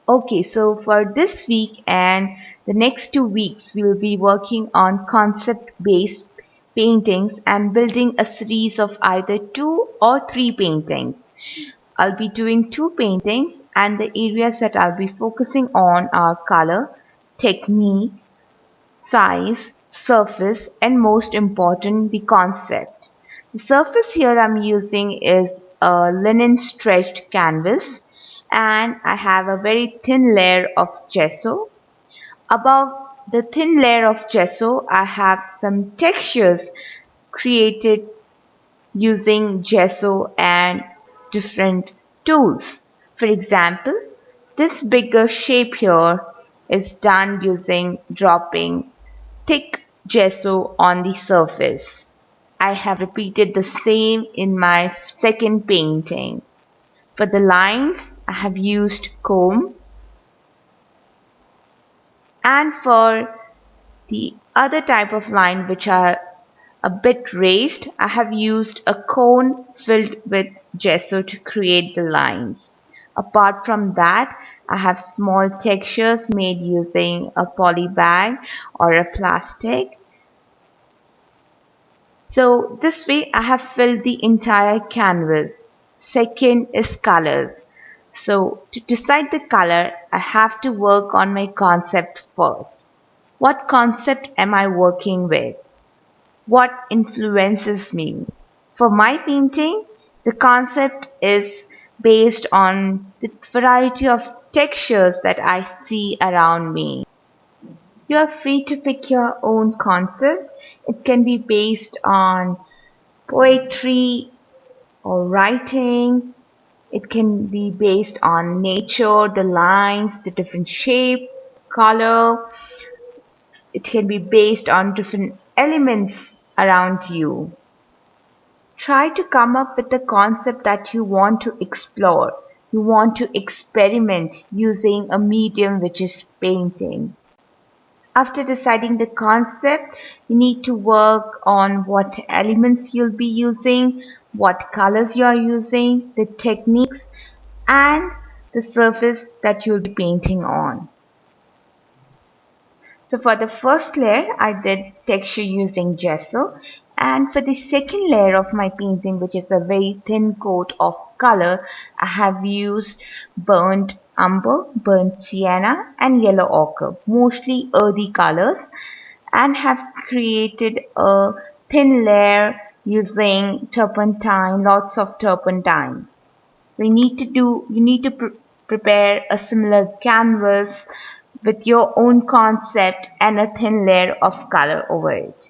Okay, so for this week and the next 2 weeks, we will be working on concept-based paintings and building a series of either 2 or 3 paintings. I'll be doing 2 paintings, and the areas that I'll be focusing on are color, technique, size, surface, and most important, the concept. The surface here I'm using is a linen stretched canvas, and I have a very thin layer of gesso. Above the thin layer of gesso, I have some textures created using gesso and different tools. For example, this bigger shape here is done using dropping thick gesso on the surface. I have repeated the same in my second painting. For the lines, I have used comb, and for the other type of line which are a bit raised, I have used a cone filled with gesso to create the lines. Apart from that, I have small textures made using a poly bag or a plastic. So this way I have filled the entire canvas. Second is colors. So to decide the color, I have to work on my concept first. What concept am I working with? What influences me? For my painting, the concept is based on the variety of textures that I see around me. You are free to pick your own concept. It can be based on poetry or writing. It can be based on nature, the lines, the different shape, color. It can be based on different elements around you. Try to come up with a concept that you want to explore. You want to experiment using a medium which is painting. After deciding the concept, you need to work on what elements you'll be using, what colors you are using, the techniques, and the surface that you'll be painting on. So for the first layer, I did texture using gesso, and for the second layer of my painting, which is a very thin coat of color, I have used burnt umber, burnt sienna, and yellow ochre, mostly earthy colors, and have created a thin layer using turpentine, lots of turpentine. So you need to prepare a similar canvas with your own concept and a thin layer of color over it.